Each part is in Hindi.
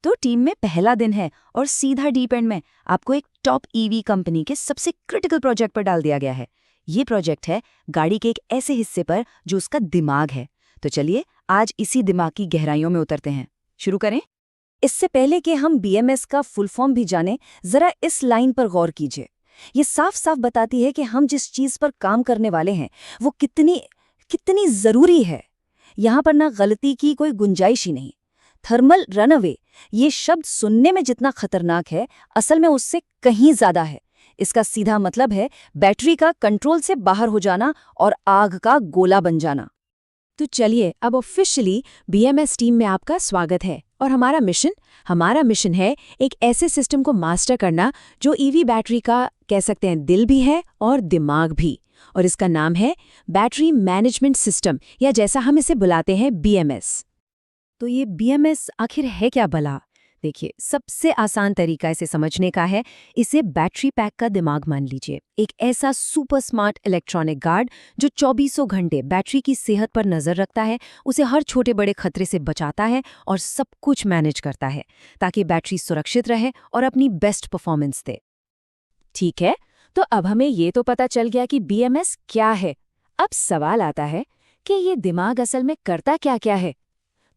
तो टीम में पहला दिन है और सीधा डीप एंड में आपको एक टॉप ईवी कंपनी के सबसे क्रिटिकल प्रोजेक्ट पर डाल दिया गया है। ये प्रोजेक्ट है गाड़ी के एक ऐसे हिस्से पर जो उसका दिमाग है। तो चलिए आज इसी दिमाग की गहराइयों में उतरते हैं। शुरू करें। इससे पहले कि हम बीएमएस का फुल फॉर्म भी जाने, जरा इस लाइन पर गौर कीजिए। ये साफ साफ बताती है कि हम जिस चीज पर काम करने वाले हैं वो कितनी कितनी जरूरी है। यहां पर ना गलती की कोई गुंजाइश ही नहीं। थर्मल रनअवे, ये शब्द सुनने में जितना खतरनाक है, असल में उससे कहीं ज्यादा है। इसका सीधा मतलब है बैटरी का कंट्रोल से बाहर हो जाना और आग का गोला बन जाना। तो चलिए अब ऑफिशियली बीएमएस टीम में आपका स्वागत है। और हमारा मिशन है एक ऐसे सिस्टम को मास्टर करना जो ईवी बैटरी का कह सकते हैं दिल भी है और दिमाग भी। और इसका नाम है बैटरी मैनेजमेंट सिस्टम, या जैसा हम इसे बुलाते हैं बीएमएस। तो ये बीएमएस आखिर है क्या भला? देखिए, सबसे आसान तरीका इसे समझने का है, इसे बैटरी पैक का दिमाग मान लीजिए। एक ऐसा सुपर स्मार्ट इलेक्ट्रॉनिक गार्ड जो 24 घंटे बैटरी की सेहत पर नजर रखता है, उसे हर छोटे बड़े खतरे से बचाता है और सब कुछ मैनेज करता है ताकि बैटरी सुरक्षित रहे और अपनी बेस्ट परफॉर्मेंस दे। ठीक है, तो अब हमें ये तो पता चल गया कि बीएमएस क्या है। अब सवाल आता है कि ये दिमाग असल में करता क्या क्या है।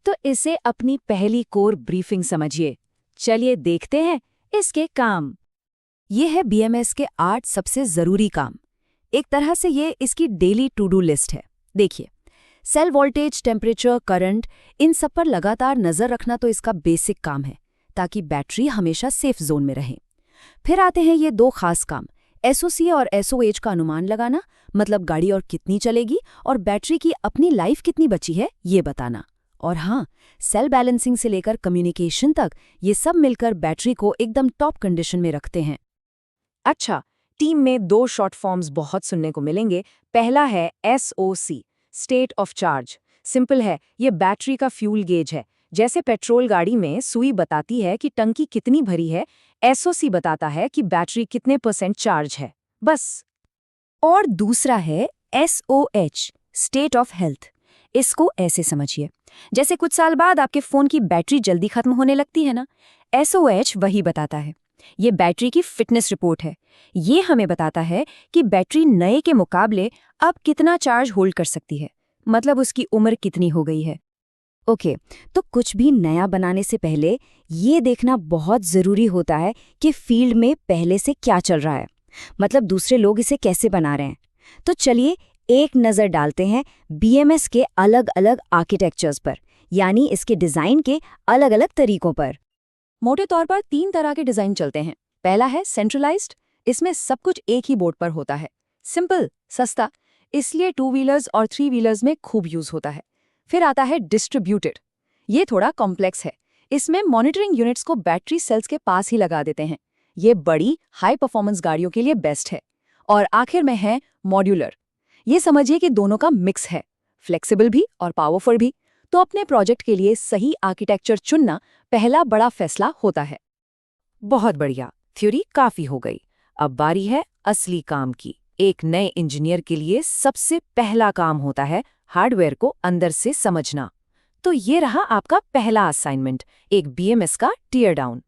तो इसे अपनी पहली कोर ब्रीफिंग समझिए। चलिए देखते हैं इसके काम। ये है बीएमएस के 8 सबसे जरूरी काम। एक तरह से ये इसकी डेली टू डू लिस्ट है। देखिए, सेल वोल्टेज, टेम्परेचर, करंट, इन सब पर लगातार नजर रखना तो इसका बेसिक काम है ताकि बैटरी हमेशा सेफ जोन में रहे। फिर आते हैं ये 2 खास काम, एसओसी और एसओएच का अनुमान लगाना, मतलब गाड़ी और कितनी चलेगी और बैटरी की अपनी लाइफ कितनी बची है ये बताना। और हाँ, सेल बैलेंसिंग से लेकर कम्युनिकेशन तक ये सब मिलकर बैटरी को एकदम टॉप कंडीशन में रखते हैं। अच्छा, टीम में 2 शॉर्ट फॉर्म्स बहुत सुनने को मिलेंगे। पहला है SOC, state of charge. Simple है, ये बैटरी का फ्यूल गेज है। जैसे पेट्रोल गाड़ी में सुई बताती है कि टंकी कितनी भरी है, एसओसी बताता है कि बैटरी कितने % चार्ज है, बस। और दूसरा है एसओएच, स्टेट ऑफ हेल्थ। इसको ऐसे समझिए, जैसे कुछ साल बाद आपके फोन की बैटरी जल्दी खत्म होने लगती है ना, एसओएच वही बताता है। ये बैटरी की फिटनेस रिपोर्ट है। ये हमें बताता है कि बैटरी नए के मुकाबले अब कितना चार्ज होल्ड कर सकती है, मतलब उसकी उम्र कितनी हो गई है। ओके, तो कुछ भी नया बनाने से पहले ये देखना बहुत जरूरी होता है कि फील्ड में पहले से क्या चल रहा है, मतलब दूसरे लोग इसे कैसे बना रहे हैं। तो चलिए एक नज़र डालते हैं बीएमएस के अलग अलग आर्किटेक्चर्स पर, यानी इसके डिज़ाइन के अलग अलग तरीकों पर। मोटे तौर पर 3 तरह के डिज़ाइन चलते हैं। पहला है सेंट्रलाइज्ड, इसमें सब कुछ एक ही बोर्ड पर होता है। सिंपल, सस्ता, इसलिए 2 व्हीलर्स और 3 व्हीलर्स में खूब यूज होता है। फिर आता है डिस्ट्रीब्यूटेड, ये थोड़ा कॉम्प्लेक्स है। इसमें मॉनिटरिंग यूनिट्स को बैटरी सेल्स के पास ही लगा देते हैं। ये बड़ी हाई परफॉर्मेंस गाड़ियों के लिए बेस्ट है। और आखिर में है मॉड्यूलर, ये समझिए कि दोनों का मिक्स है, फ्लेक्सिबल भी और पावरफुल भी। तो अपने प्रोजेक्ट के लिए सही आर्किटेक्चर चुनना पहला बड़ा फैसला होता है। बहुत बढ़िया, थ्योरी काफी हो गई। अब बारी है असली काम की। एक नए इंजीनियर के लिए सबसे पहला काम होता है हार्डवेयर को अंदर से समझना। तो ये रहा आपका पहला असाइनमेंट, एक बीएमएस का टीयर डाउन।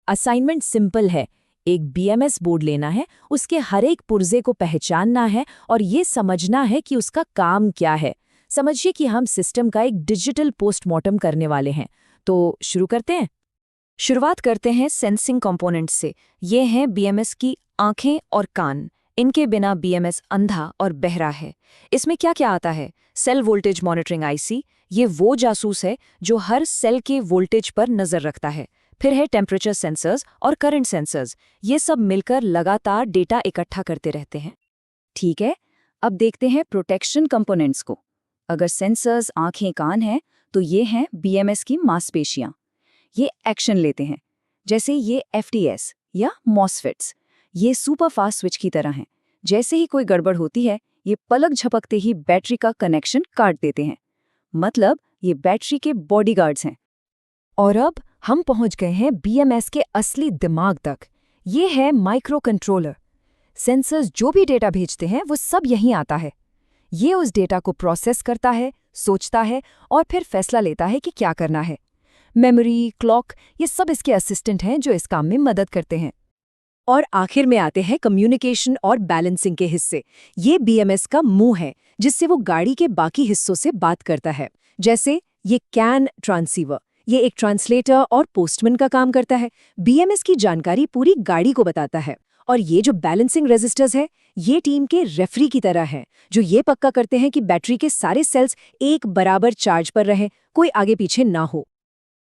असाइनमेंट सिंपल है, एक बीएमएस बोर्ड लेना है, उसके हर एक पुर्जे को पहचानना है और ये समझना है कि उसका काम क्या है। समझिए कि हम सिस्टम का एक डिजिटल पोस्टमार्टम करने वाले हैं। तो शुरू करते हैं। शुरुआत करते हैं सेंसिंग कंपोनेंट से। ये हैं बीएमएस की आंखें और कान। इनके बिना बीएमएस अंधा और बहरा है। इसमें क्या क्या आता है? सेल वोल्टेज मॉनिटरिंग आईसी, ये वो जासूस है जो हर सेल के वोल्टेज पर नजर रखता है। फिर है टेम्परेचर सेंसर्स और करंट सेंसर्स, ये सब मिलकर लगातार डेटा इकट्ठा करते रहते हैं। ठीक है, अब देखते हैं प्रोटेक्शन कंपोनेंट्स को। अगर सेंसर्स आंखें कान हैं तो ये हैं बीएमएस की मांसपेशियां। ये एक्शन लेते हैं, जैसे ये एफटीएस या मॉसफेट्स। ये सुपर फास्ट स्विच की तरह हैं। जैसे ही कोई गड़बड़ होती है, ये पलक झपकते ही बैटरी का कनेक्शन काट देते हैं। मतलब ये बैटरी के बॉडीगार्ड्स हैं। और अब हम पहुंच गए हैं बीएमएस के असली दिमाग तक। ये है माइक्रो कंट्रोलर। सेंसर्स जो भी डेटा भेजते हैं वो सब यहीं आता है। ये उस डेटा को प्रोसेस करता है, सोचता है और फिर फैसला लेता है कि क्या करना है। मेमोरी, क्लॉक, ये सब इसके असिस्टेंट हैं जो इस काम में मदद करते हैं। और आखिर में आते हैं कम्युनिकेशन और बैलेंसिंग के हिस्से। ये बीएमएस का मुंह है जिससे वो गाड़ी के बाकी हिस्सों से बात करता है। जैसे ये कैन ट्रांसीवर, ये एक ट्रांसलेटर और पोस्टमैन का काम करता है। बीएमएस की जानकारी पूरी गाड़ी को बताता है। और ये जो बैलेंसिंग रेजिस्टर्स है, ये टीम के रेफरी की तरह है, जो ये पक्का करते हैं कि बैटरी के सारे सेल्स एक बराबर चार्ज पर रहें, कोई आगे पीछे ना हो।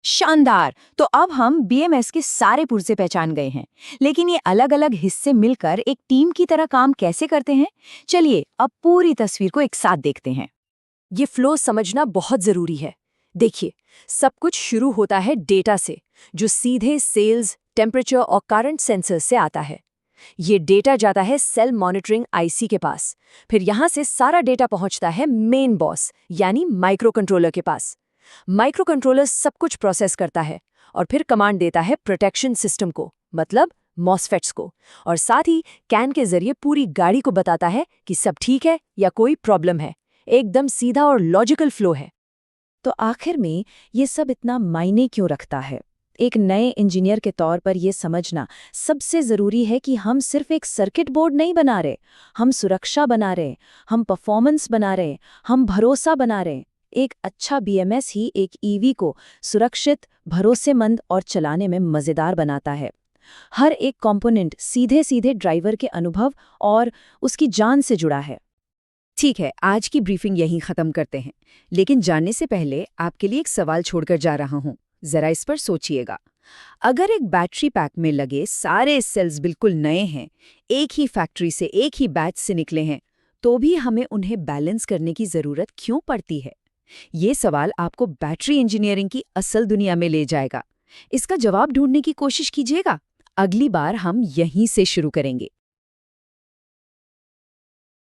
शानदार। तो अब हम बीएमएस के सारे पुर्जे पहचान गए हैं, लेकिन ये अलग-अलग हिस्से मिलकर एक टीम की तरह काम कैसे करते हैं? चलिए अब पूरी तस्वीर को एक साथ देखते हैं। ये फ्लो समझना बहुत जरूरी है। देखिए, सब कुछ शुरू होता है डेटा से, जो सीधे सेल्स, टेम्परेचर और करंट सेंसर से आता है। ये डेटा जाता है सेल मॉनिटरिंग आईसी के पास। फिर यहाँ से सारा डेटा पहुँचता है मेन बॉस यानी माइक्रो कंट्रोलर के पास। माइक्रो कंट्रोलर सब कुछ प्रोसेस करता है और फिर कमांड देता है प्रोटेक्शन सिस्टम को, मतलब मॉसफेट्स को, और साथ ही कैन के जरिए पूरी गाड़ी को बताता है कि सब ठीक है या कोई प्रॉब्लम है। एकदम सीधा और लॉजिकल फ्लो है। तो आखिर में ये सब इतना मायने क्यों रखता है? एक नए इंजीनियर के तौर पर यह समझना सबसे ज़रूरी है कि हम सिर्फ एक सर्किट बोर्ड नहीं बना रहे, हम सुरक्षा बना रहे, हम परफॉर्मेंस बना रहे, हम भरोसा बना रहे। एक अच्छा बीएमएस ही एक ईवी को सुरक्षित, भरोसेमंद और चलाने में मज़ेदार बनाता है। हर एक कंपोनेंट सीधे सीधे ड्राइवर के अनुभव और उसकी जान से जुड़ा है। ठीक है, आज की ब्रीफिंग यहीं ख़त्म करते हैं, लेकिन जानने से पहले आपके लिए एक सवाल छोड़कर जा रहा हूँ। ज़रा इस पर सोचिएगा। अगर एक बैटरी पैक में लगे सारे सेल्स बिल्कुल नए हैं, एक ही फैक्ट्री से, एक ही बैच से निकले हैं, तो भी हमें उन्हें बैलेंस करने की ज़रूरत क्यों पड़ती है? ये सवाल आपको बैटरी इंजीनियरिंग की असल दुनिया में ले जाएगा। इसका जवाब ढूंढने की कोशिश कीजिएगा। अगली बार हम यहीं से शुरू करेंगे।